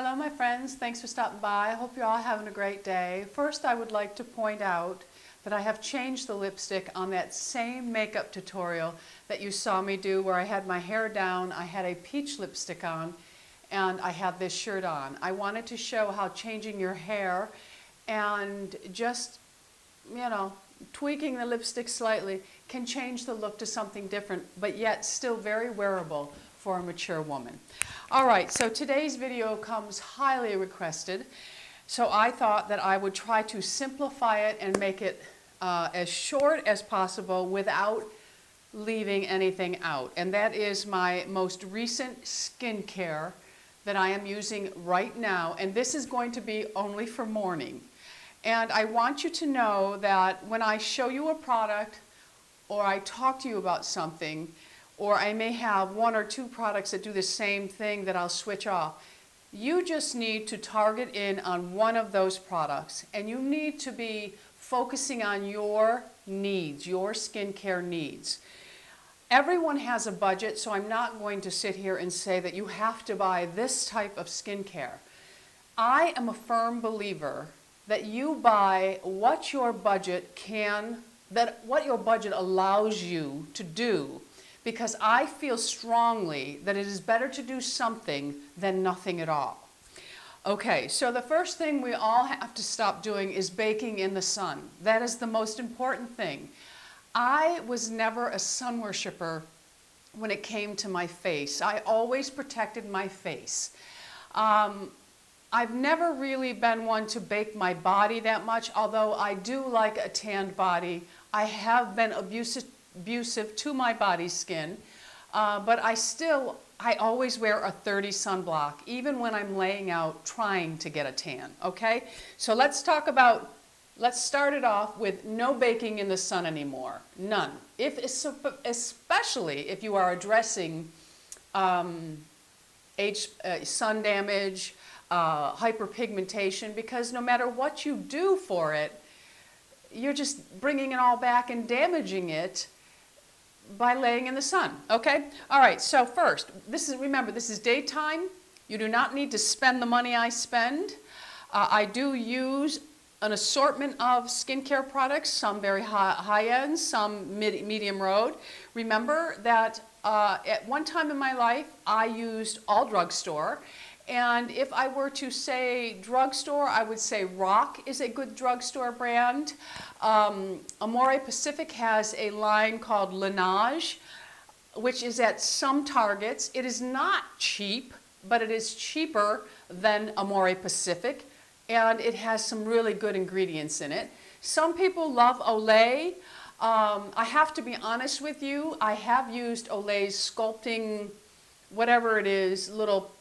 Hello my friends, thanks for stopping by. I hope you're all having a great day. First I would like to point out that I have changed the lipstick on that same makeup tutorial that you saw me do where I had my hair down, I had a peach lipstick on, and I had this shirt on. I wanted to show how changing your hair and just, tweaking the lipstick slightly can change the look to something different, but yet still very wearable for a mature woman. All right, so today's video comes highly requested, so I thought that I would try to simplify it and make it as short as possible without leaving anything out. And that is my most recent skincare that I am using right now, and this is going to be only for morning. And I want you to know that when I show you a product or I talk to you about something, or I may have one or two products that do the same thing that I'll switch off, you just need to target in on one of those products, and you need to be focusing on your needs, your skincare needs. Everyone has a budget, so I'm not going to sit here and say that you have to buy this type of skincare. I am a firm believer that you buy what your budget what your budget allows you to do, because I feel strongly that it is better to do something than nothing at all. Okay, so the first thing we all have to stop doing is baking in the sun. That is the most important thing. I was never a sun worshiper when it came to my face. I always protected my face. I've never really been one to bake my body that much, although I do like a tanned body. I have been abusive to my body's skin, but I always wear a 30 sunblock, even when I'm laying out trying to get a tan, okay? So let's start it off with no baking in the sun anymore, none. Especially if you are addressing sun damage, hyperpigmentation, because no matter what you do for it, you're just bringing it all back and damaging it by laying in the sun, okay? All right, so first, remember, this is daytime. You do not need to spend the money I spend. I do use an assortment of skincare products, some very high-end, some medium road. Remember that at one time in my life, I used all drugstore. And if I were to say drugstore, I would say Rock is a good drugstore brand. Amore Pacific has a line called Laneige, which is at some Targets. It is not cheap, but it is cheaper than Amore Pacific, and it has some really good ingredients in it. Some people love Olay. I have to be honest with you, I have used Olay's sculpting, whatever it is, little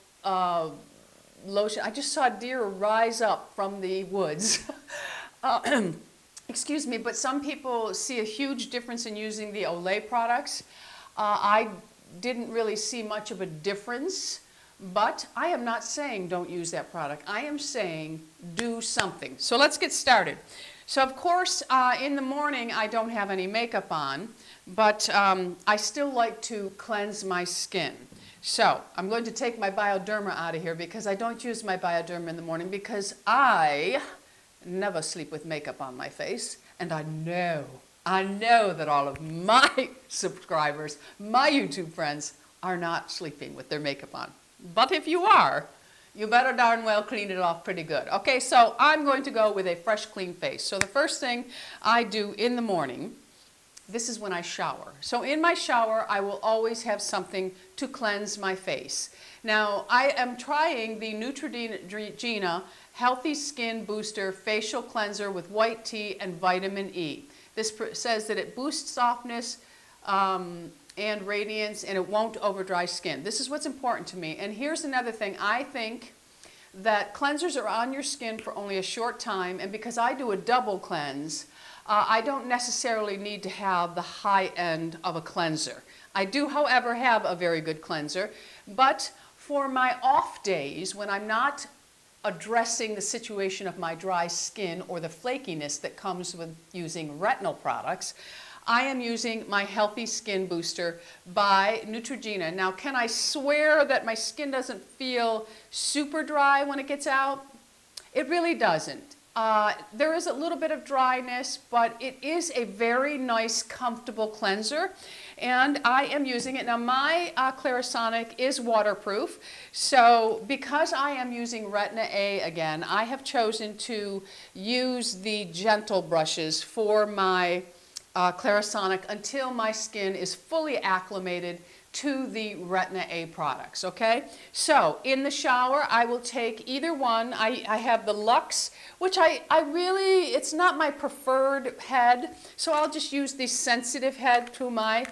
lotion. I just saw deer rise up from the woods. Excuse me, but some people see a huge difference in using the Olay products. I didn't really see much of a difference, but I am not saying don't use that product. I am saying do something. So let's get started. So of course, in the morning I don't have any makeup on, but I still like to cleanse my skin. So I'm going to take my Bioderma out of here because I don't use my Bioderma in the morning because I never sleep with makeup on my face. And I know that all of my subscribers, my YouTube friends, are not sleeping with their makeup on. But if you are, you better darn well clean it off pretty good. Okay, so I'm going to go with a fresh, clean face. So the first thing I do in the morning, this is when I shower. So in my shower, I will always have something to cleanse my face. Now, I am trying the Neutrogena Healthy Skin Booster Facial Cleanser with white tea and vitamin E. This says that it boosts softness and radiance, and it won't overdry skin. This is what's important to me. And here's another thing. I think that cleansers are on your skin for only a short time, and because I do a double cleanse, I don't necessarily need to have the high end of a cleanser. I do, however, have a very good cleanser, but for my off days, when I'm not addressing the situation of my dry skin or the flakiness that comes with using retinol products, I am using my Healthy Skin Booster by Neutrogena. Now, can I swear that my skin doesn't feel super dry when it gets out? It really doesn't. There is a little bit of dryness, but it is a very nice, comfortable cleanser, and I am using it. Now, my Clarisonic is waterproof, so because I am using Retina A again, I have chosen to use the gentle brushes for my Clarisonic until my skin is fully acclimated to the Retina A products, okay? So, in the shower, I will take either one. I have the Luxe, which I really, it's not my preferred head, so I'll just use the sensitive head to my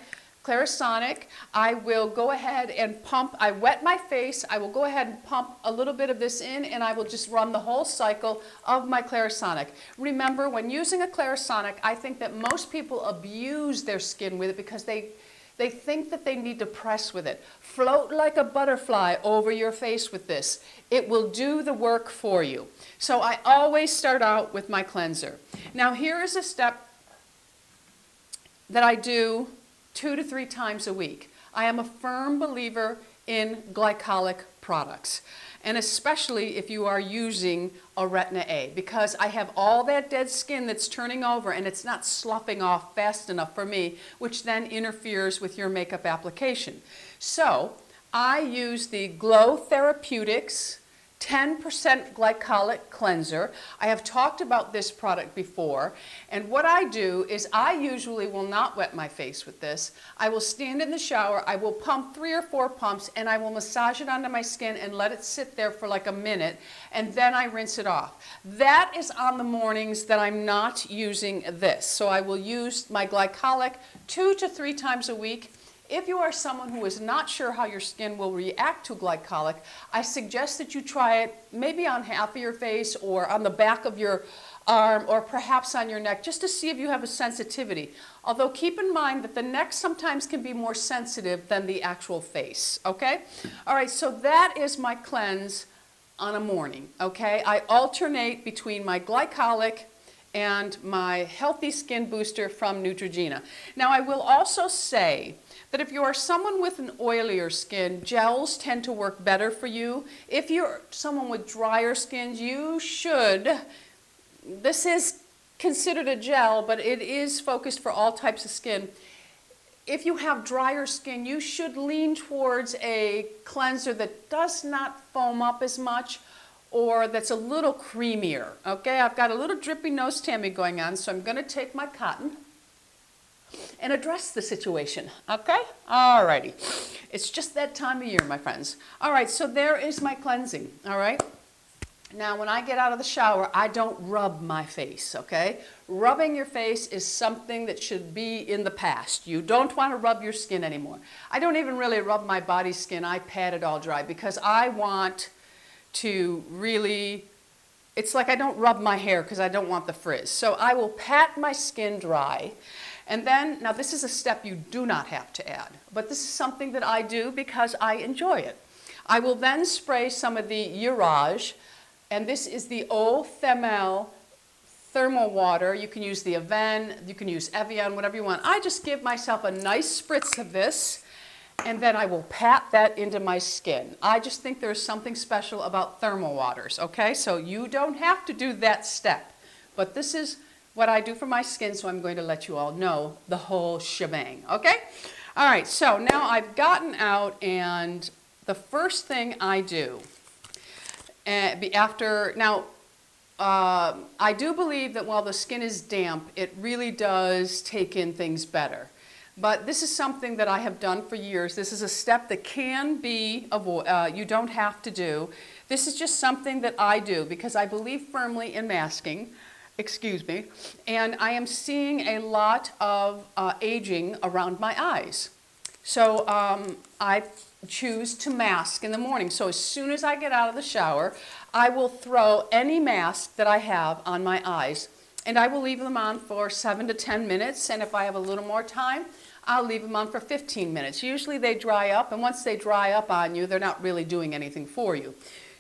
Clarisonic. I will go ahead and pump, I wet my face, I will go ahead and pump a little bit of this in, and I will just run the whole cycle of my Clarisonic. Remember, when using a Clarisonic, I think that most people abuse their skin with it because they think that they need to press with it. Float like a butterfly over your face with this. It will do the work for you. So I always start out with my cleanser. Now here is a step that I do 2 to 3 times a week. I am a firm believer in glycolic products, and especially if you are using a Retina A, because I have all that dead skin that's turning over and it's not sloughing off fast enough for me, which then interferes with your makeup application. So I use the Glow Therapeutics 10% glycolic cleanser. I have talked about this product before, and what I do is I usually will not wet my face with this. I will stand in the shower, I will pump 3 or 4 pumps, and I will massage it onto my skin and let it sit there for like a minute, and then I rinse it off. That is on the mornings that I'm not using this. So I will use my glycolic 2 to 3 times a week. If you are someone who is not sure how your skin will react to glycolic, I suggest that you try it maybe on half of your face or on the back of your arm or perhaps on your neck, just to see if you have a sensitivity. Although keep in mind that the neck sometimes can be more sensitive than the actual face, okay? All right, so that is my cleanse on a morning, okay? I alternate between my glycolic and my Healthy Skin Booster from Neutrogena. Now, I will also say that if you are someone with an oilier skin, gels tend to work better for you. If you're someone with drier skin, you should, this is considered a gel, but it is focused for all types of skin. If you have drier skin, you should lean towards a cleanser that does not foam up as much, or that's a little creamier, okay? I've got a little drippy nose Tammy going on, so I'm gonna take my cotton and address the situation, okay? Alrighty. It's just that time of year, my friends. All right, so there is my cleansing, all right? Now, when I get out of the shower, I don't rub my face, okay? Rubbing your face is something that should be in the past. You don't want to rub your skin anymore. I don't even really rub my body skin. I pat it all dry because I want to really, it's like I don't rub my hair because I don't want the frizz. So I will pat my skin dry. And then, now this is a step you do not have to add, but this is something that I do because I enjoy it. I will then spray some of the Uriage, and this is the Eau Thermale Water. You can use the Aven, you can use Evian, whatever you want. I just give myself a nice spritz of this, and then I will pat that into my skin. I just think there's something special about thermal waters, okay? So you don't have to do that step, but this is what I do for my skin, so I'm going to let you all know the whole shebang, okay? All right, so now I've gotten out, and the first thing I do after, now, I do believe that while the skin is damp, it really does take in things better. But this is something that I have done for years. This is a step that can be avoided. You don't have to do. This is just something that I do because I believe firmly in masking. Excuse me, and I am seeing a lot of aging around my eyes. So I choose to mask in the morning. So as soon as I get out of the shower, I will throw any mask that I have on my eyes, and I will leave them on for 7 to 10 minutes, and if I have a little more time, I'll leave them on for 15 minutes. Usually they dry up, and once they dry up on you, they're not really doing anything for you.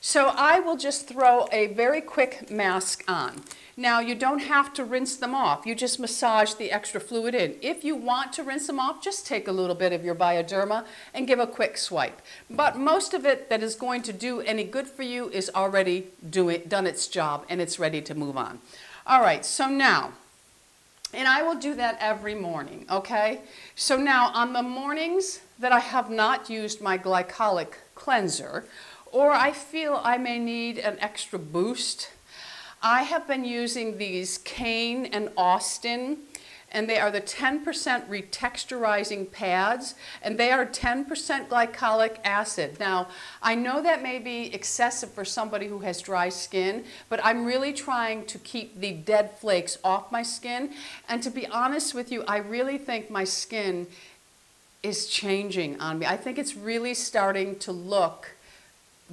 So I will just throw a very quick mask on. Now you don't have to rinse them off. You just massage the extra fluid in. If you want to rinse them off, just take a little bit of your Bioderma and give a quick swipe. But most of it that is going to do any good for you is already done its job and it's ready to move on. All right, so now, and I will do that every morning, okay? So now on the mornings that I have not used my glycolic cleanser, or I feel I may need an extra boost, I have been using these Kane and Austin, and they are the 10% Retexturizing pads, and they are 10% glycolic acid. Now, I know that may be excessive for somebody who has dry skin, but I'm really trying to keep the dead flakes off my skin. And to be honest with you, I really think my skin is changing on me. I think it's really starting to look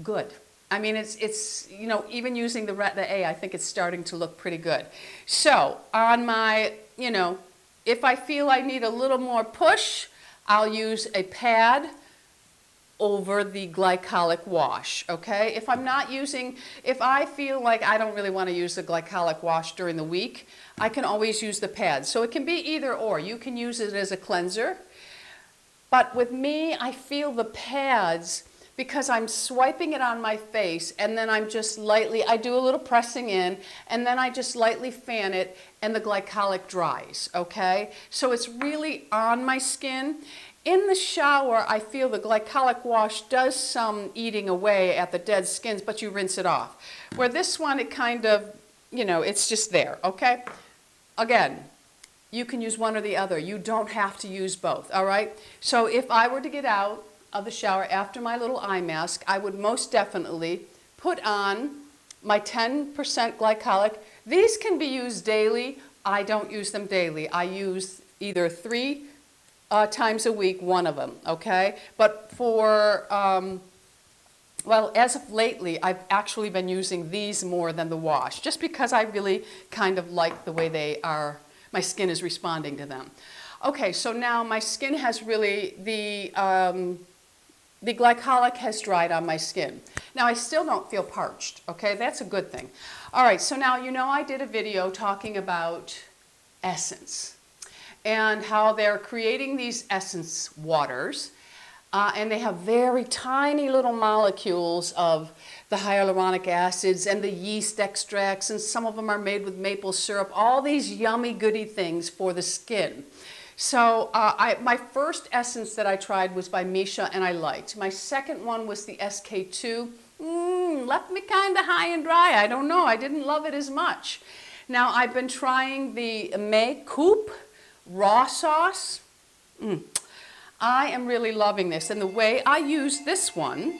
good. I mean, it's you know, even using the A, I think it's starting to look pretty good. So on my, you know, if I feel I need a little more push, I'll use a pad over the glycolic wash, okay? If I'm not using, if I feel like I don't really want to use the glycolic wash during the week, I can always use the pad. So it can be either or. You can use it as a cleanser, but with me, I feel the pads, because I'm swiping it on my face and then I'm just lightly, I do a little pressing in and then I just lightly fan it and the glycolic dries, okay? So it's really on my skin. In the shower, I feel the glycolic wash does some eating away at the dead skins, but you rinse it off. Where this one, it kind of, you know, it's just there, okay? Again, you can use one or the other. You don't have to use both, all right? So if I were to get out of the shower after my little eye mask, I would most definitely put on my 10% glycolic. These can be used daily. I don't use them daily. I use either 3 times a week, one of them, okay? But for, well, as of lately, I've actually been using these more than the wash, just because I really kind of like the way they are, my skin is responding to them. Okay, so now my skin has really, the glycolic has dried on my skin. Now I still don't feel parched, okay? That's a good thing. All right, so now you know I did a video talking about essence and how they're creating these essence waters and they have very tiny little molecules of the hyaluronic acids and the yeast extracts, and some of them are made with maple syrup, all these yummy goody things for the skin. So my first essence that I tried was by Misha and I liked. My second one was the SK2. Left me kind of high and dry. I don't know. I didn't love it as much. Now I've been trying the Coupe raw sauce. I am really loving this. And the way I use this one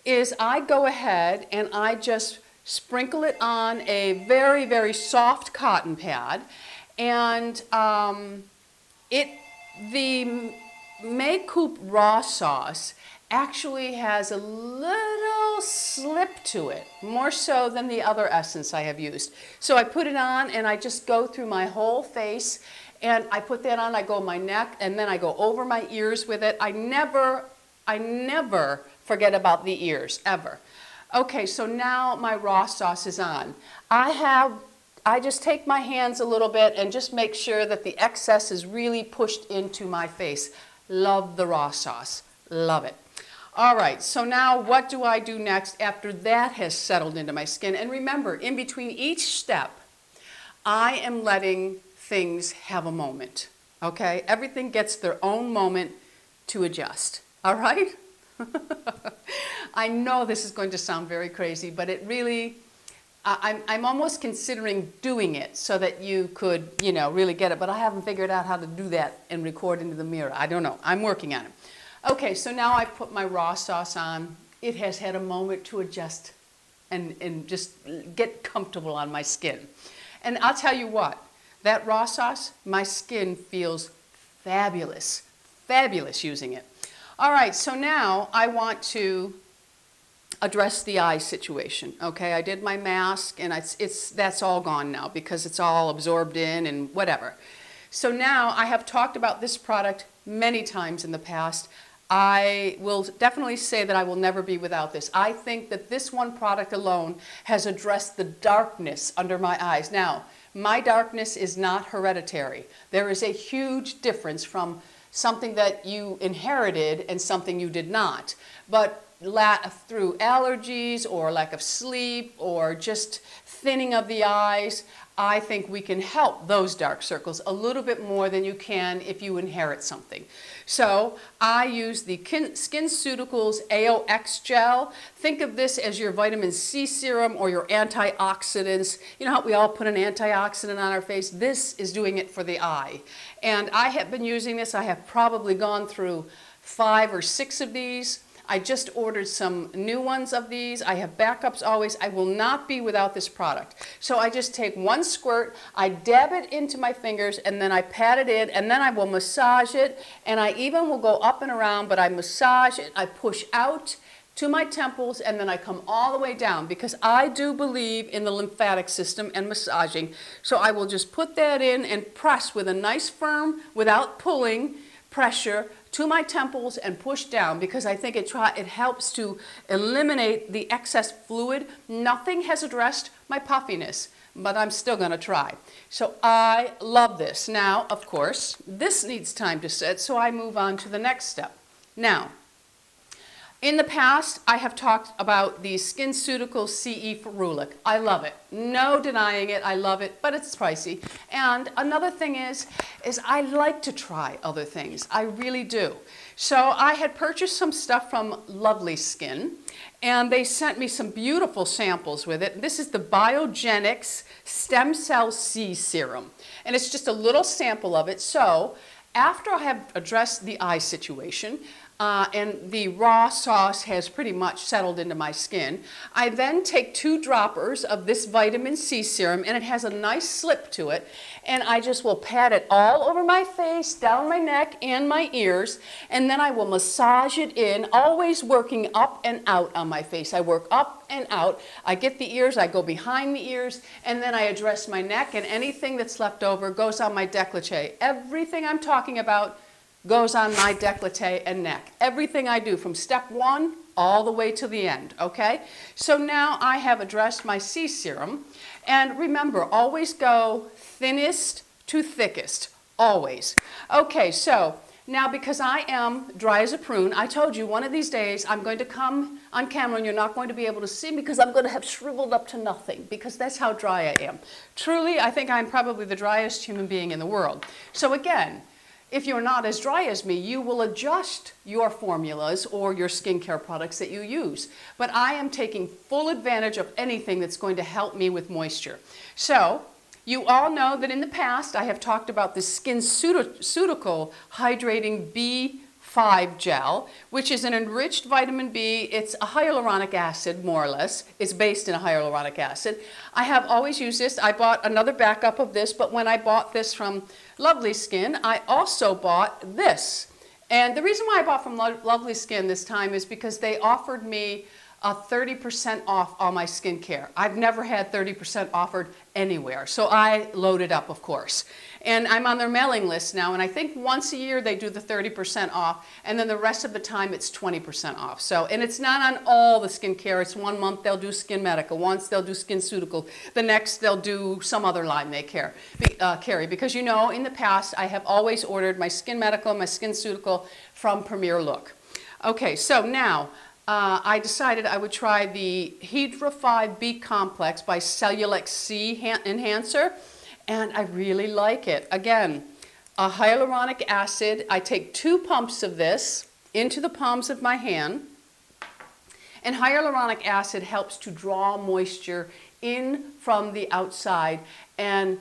is I go ahead and I just sprinkle it on a very, very soft cotton pad. And the Coupe raw sauce actually has a little slip to it, more so than the other essence I have used. So I put it on and I just go through my whole face, and I put that on, I go my neck, and then I go over my ears with it. I never forget about the ears, ever. Okay, so now my raw sauce is on. I just take my hands a little bit and just make sure that the excess is really pushed into my face. Love the raw sauce. Love it. All right, so now what do I do next after that has settled into my skin? And remember, in between each step, I am letting things have a moment, okay? Everything gets their own moment to adjust, all right? I know this is going to sound very crazy, but it really, I'm almost considering doing it so that you could, you know, really get it, but I haven't figured out how to do that and record into the mirror. I don't know. I'm working on it. Okay, so now I put my raw sauce on. It has had a moment to adjust and just get comfortable on my skin. And I'll tell you what, that raw sauce, my skin feels fabulous, fabulous using it. All right, so now I want to address the eye situation. Okay, I did my mask and that's all gone now because it's all absorbed in and whatever. So now I have talked about this product many times in the past. I will definitely say that I will never be without this. I think that this one product alone has addressed the darkness under my eyes. Now, my darkness is not hereditary. There is a huge difference from something that you inherited and something you did not. But through allergies or lack of sleep or just thinning of the eyes, I think we can help those dark circles a little bit more than you can if you inherit something. So I use the Skinceuticals AOX gel. Think of this as your vitamin C serum or your antioxidants. You know how we all put an antioxidant on our face? This is doing it for the eye. And I have been using this. I have probably gone through 5 or 6 of these. I just ordered some new ones of these. I have backups always. I will not be without this product. So I just take 1 squirt, I dab it into my fingers, and then I pat it in, and then I will massage it, and I even will go up and around, but I massage it, I push out to my temples, and then I come all the way down because I do believe in the lymphatic system and massaging. So I will just put that in and press with a nice firm, without pulling, pressure to my temples and push down because I think it helps to eliminate the excess fluid. Nothing has addressed my puffiness, but I'm still going to try. So I love this. Now, of course, this needs time to set, so I move on to the next step. Now, in the past, I have talked about the Skinceuticals C E Ferulic. I love it. No denying it. I love it, but it's pricey. And another thing is I like to try other things. I really do. So I had purchased some stuff from Lovely Skin, and they sent me some beautiful samples with it. This is the Biogenics Stem Cell C Serum, and it's just a little sample of it. So after I have addressed the eye situation, and the raw sauce has pretty much settled into my skin, I then take 2 droppers of this vitamin C serum, and it has a nice slip to it, and I just will pat it all over my face, down my neck, and my ears, and then I will massage it in, always working up and out on my face. I work up and out. I get the ears, I go behind the ears, and then I address my neck, and anything that's left over goes on my décolleté. Everything I'm talking about goes on my décolleté and neck. Everything I do from step 1 all the way to the end, okay? So now I have addressed my C serum, and remember, always go thinnest to thickest, always. Okay, so now because I am dry as a prune, I told you one of these days I'm going to come on camera and you're not going to be able to see me because I'm going to have shriveled up to nothing because that's how dry I am. Truly, I think I'm probably the driest human being in the world. So again, if you're not as dry as me, you will adjust your formulas or your skincare products that you use. But I am taking full advantage of anything that's going to help me with moisture. So, you all know that in the past I have talked about the Skinceuticals Hydrating B5 Gel, which is an enriched vitamin B. It's a hyaluronic acid, more or less. It's based in a hyaluronic acid. I have always used this. I bought another backup of this, but when I bought this from Lovely Skin, I also bought this. And the reason why I bought from Lovely Skin this time is because they offered me a 30% off all my skincare. I've never had 30% offered anywhere, so I loaded up, of course. And I'm on their mailing list now, and I think once a year they do the 30% off, and then the rest of the time it's 20% off. So, and it's not on all the skincare. It's 1 month they'll do Skin Medical, once they'll do Skinceuticals, the next they'll do some other line they carry. Because you know, in the past I have always ordered my Skin Medical, my Skinceuticals from Premier Look. Okay, so now, I decided I would try the Hydra 5B Complex by Cellex-C Enhancer, and I really like it. Again, a hyaluronic acid. I take 2 pumps of this into the palms of my hand, and hyaluronic acid helps to draw moisture in from the outside, and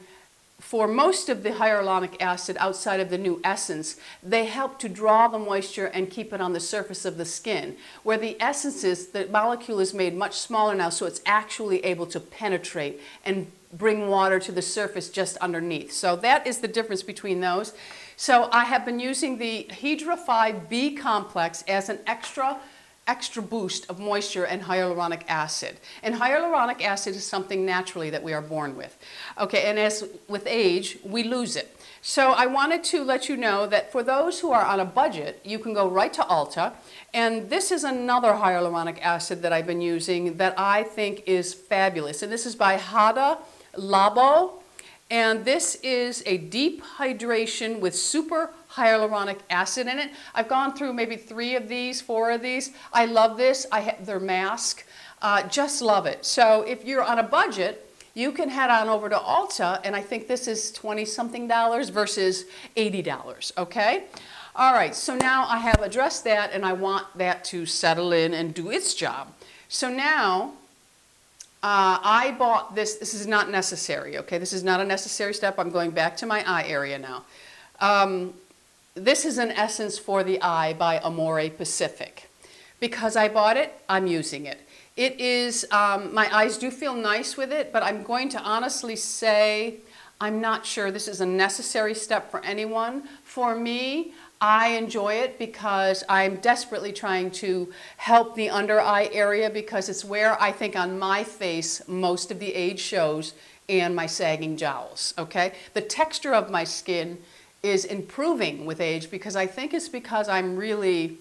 for most of the hyaluronic acid outside of the new essence, they help to draw the moisture and keep it on the surface of the skin. Where the essences, the molecule is made much smaller now, so it's actually able to penetrate and bring water to the surface just underneath. So that is the difference between those. So I have been using the Hydra 5B Complex as an extra extra boost of moisture and hyaluronic acid. And hyaluronic acid is something naturally that we are born with. Okay, and as with age, we lose it. So I wanted to let you know that for those who are on a budget, you can go right to Ulta. And this is another hyaluronic acid that I've been using that I think is fabulous. And this is by Hada, Labo. And this is a deep hydration with super hyaluronic acid in it. I've gone through maybe 3 of these, 4 of these. I love this. I have their mask. Just love it. So if you're on a budget, you can head on over to Ulta, and I think this is $20-something versus $80, okay? All right, so now I have addressed that, and I want that to settle in and do its job. So now, I bought this. This is not necessary, okay? This is not a necessary step. I'm going back to my eye area now. This is an essence for the eye by Amore Pacific. Because I bought it, I'm using it. It is, my eyes do feel nice with it, but I'm going to honestly say I'm not sure this is a necessary step for anyone. For me, I enjoy it because I'm desperately trying to help the under eye area because it's where I think on my face most of the age shows and my sagging jowls, okay? The texture of my skin is improving with age because I think it's because I've really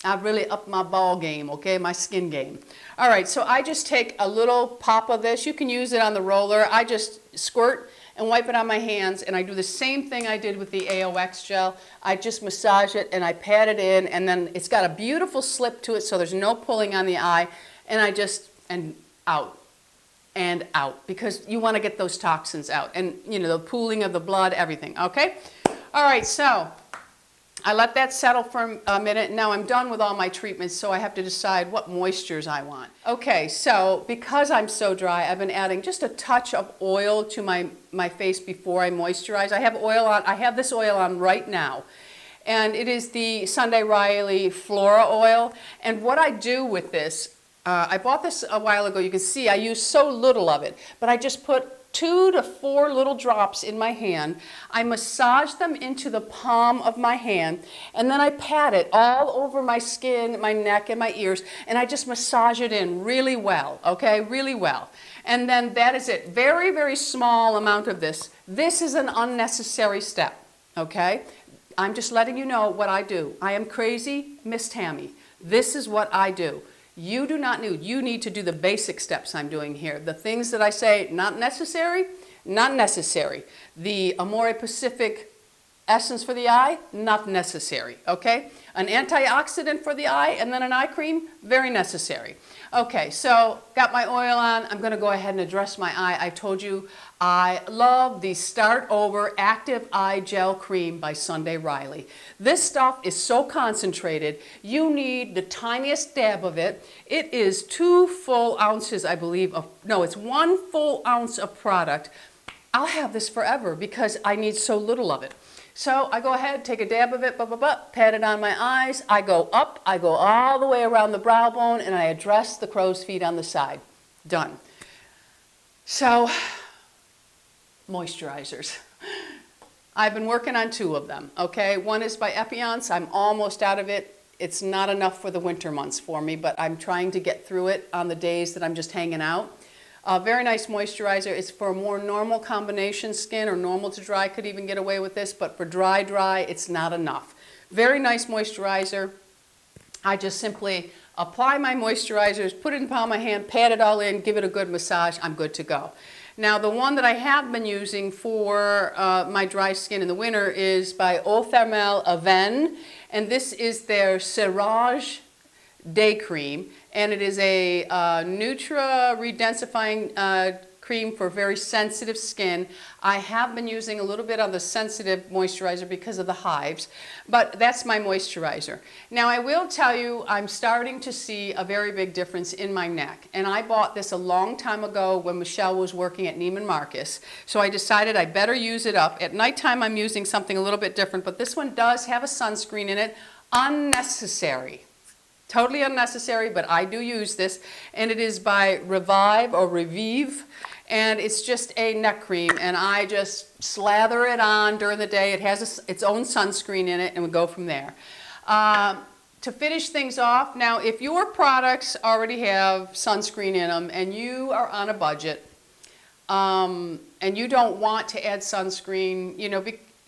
upped my ball game, okay, my skin game. All right, so I just take a little pop of this. You can use it on the roller. I just squirt and wipe it on my hands, and I do the same thing I did with the AOX gel. I just massage it and I pat it in, and then it's got a beautiful slip to it so there's no pulling on the eye, and I just, and out, because you want to get those toxins out, and you know, the pooling of the blood, everything, okay? All right, so I let that settle for a minute. Now I'm done with all my treatments, so I have to decide what moistures I want. Okay, so because I'm so dry, I've been adding just a touch of oil to my face before I moisturize. I have oil on. I have this oil on right now, and it is the Sunday Riley Flora oil. And what I do with this, I bought this a while ago. You can see I use so little of it, but I just put 2 to 4 little drops in my hand. I massage them into the palm of my hand, and then I pat it all over my skin, my neck, and my ears, and I just massage it in really well, okay, really well. And then that is it. Very, very small amount of this. This is an unnecessary step, okay? I'm just letting you know what I do. I am crazy, Miss Tammy. This is what I do. You do not need, you need to do the basic steps I'm doing here. The things that I say, not necessary, not necessary. The Amore Pacific essence for the eye, not necessary, okay? An antioxidant for the eye and then an eye cream, very necessary. Okay, so got my oil on. I'm gonna go ahead and address my eye. I told you I love the Start Over Active Eye Gel Cream by Sunday Riley. This stuff is so concentrated, you need the tiniest dab of it. It is 2 full ounces, I believe, no, it's 1 full ounce of product. I'll have this forever because I need so little of it. So I go ahead, take a dab of it, pat it on my eyes. I go up, I go all the way around the brow bone, and I address the crow's feet on the side. Done. So, moisturizers. I've been working on 2 of them, okay? One is by Benefiance. I'm almost out of it. It's not enough for the winter months for me, but I'm trying to get through it on the days that I'm just hanging out. Very nice moisturizer. It's for a more normal combination skin or normal to dry. Could even get away with this, but for dry, it's not enough. Very nice moisturizer. I just simply apply my moisturizers, put it in the palm of my hand, pat it all in, give it a good massage. I'm good to go. Now the one that I have been using for my dry skin in the winter is by Eau Thermale Water, and this is their Uriage Day Cream, and it is a redensifying cream for very sensitive skin. I have been using a little bit of the sensitive moisturizer because of the hives, but that's my moisturizer. Now I will tell you, I'm starting to see a very big difference in my neck, and I bought this a long time ago when Michelle was working at Neiman Marcus, so I decided I better use it up. At nighttime I'm using something a little bit different, but this one does have a sunscreen in it. Unnecessary. Totally unnecessary, but I do use this, and it is by Revive, and it's just a neck cream, and I just slather it on during the day. It has its own sunscreen in it, and we go from there. to finish things off, now if your products already have sunscreen in them and you are on a budget, and you don't want to add sunscreen, you know,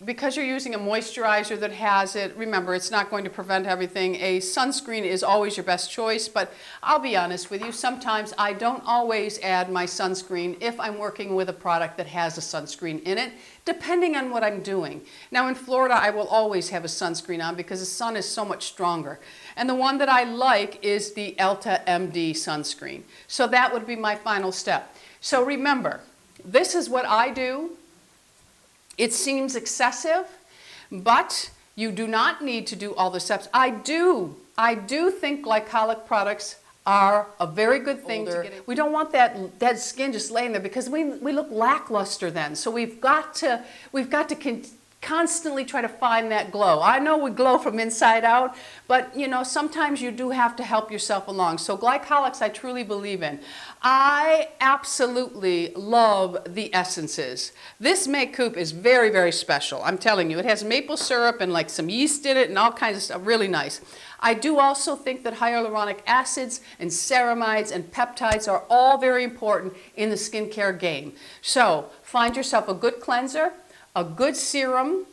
because you're using a moisturizer that has it, remember, it's not going to prevent everything. A sunscreen is always your best choice, but I'll be honest with you, sometimes I don't always add my sunscreen if I'm working with a product that has a sunscreen in it, depending on what I'm doing. Now in Florida, I will always have a sunscreen on because the sun is so much stronger. And the one that I like is the Elta MD sunscreen. So that would be my final step. So remember, this is what I do. It seems excessive, but you do not need to do all the steps. I do think glycolic products are a very good thing to get. We don't want that dead skin just laying there because we look lackluster then. So we've got to constantly try to find that glow. I know we glow from inside out, but you know, sometimes you do have to help yourself along. So glycolics, I truly believe in. I absolutely love the essences. This makeup is very, very special. I'm telling you, it has maple syrup and like some yeast in it and all kinds of stuff, really nice. I do also think that hyaluronic acids and ceramides and peptides are all very important in the skincare game. So find yourself a good cleanser, a good serum,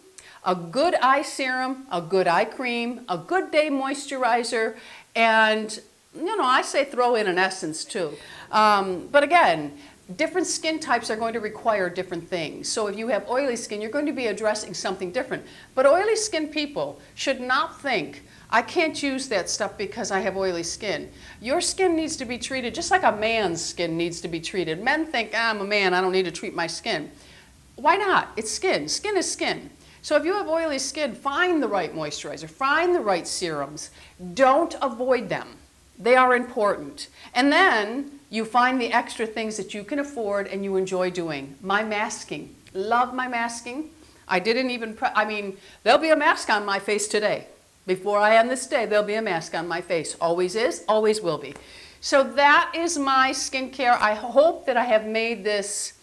a good eye serum, a good eye cream, a good day moisturizer, and you know, I say throw in an essence too. But again, different skin types are going to require different things. So if you have oily skin, you're going to be addressing something different. But oily skin people should not think, I can't use that stuff because I have oily skin. Your skin needs to be treated just like a man's skin needs to be treated. Men think, I'm a man, I don't need to treat my skin. Why not? It's skin. Skin is skin. So if you have oily skin, find the right moisturizer, find the right serums. Don't avoid them. They are important. And then you find the extra things that you can afford and you enjoy doing. My masking. Love my masking. I didn't even, there'll be a mask on my face today. Before I end this day, there'll be a mask on my face. Always is, always will be. So that is my skincare. I hope that I have made this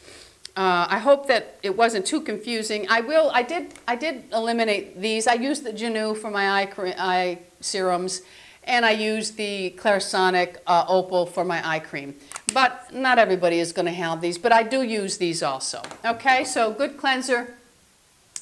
I hope that it wasn't too confusing. I did eliminate these. I used the Jenu for my eye serums, and I used the Clarisonic Opal for my eye cream. But not everybody is going to have these, but I do use these also. Okay, so good cleanser,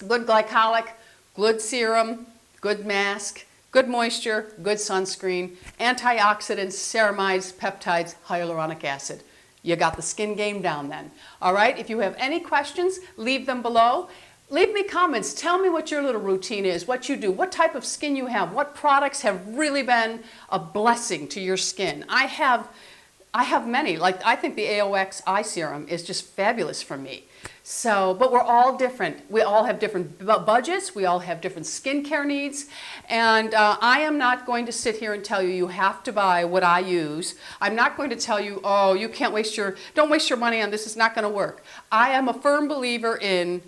good glycolic, good serum, good mask, good moisture, good sunscreen, antioxidants, ceramides, peptides, hyaluronic acid. You got the skin game down then. All right, if you have any questions, leave them below. Leave me comments. Tell me what your little routine is, what you do, what type of skin you have, what products have really been a blessing to your skin. I have many. Like, I think the AOX eye serum is just fabulous for me. So, but we're all different. We all have different budgets. We all have different skincare needs. And I am not going to sit here and tell you have to buy what I use. I'm not going to tell you, oh, you can't don't waste your money on this. It's not going to work. I am a firm believer in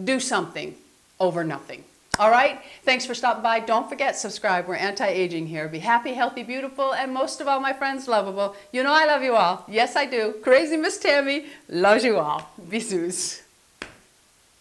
do something over nothing. All right? Thanks for stopping by. Don't forget, subscribe. We're anti-aging here. Be happy, healthy, beautiful, and most of all, my friends, lovable. You know I love you all. Yes, I do. Crazy Miss Tammy loves you all. Bisous.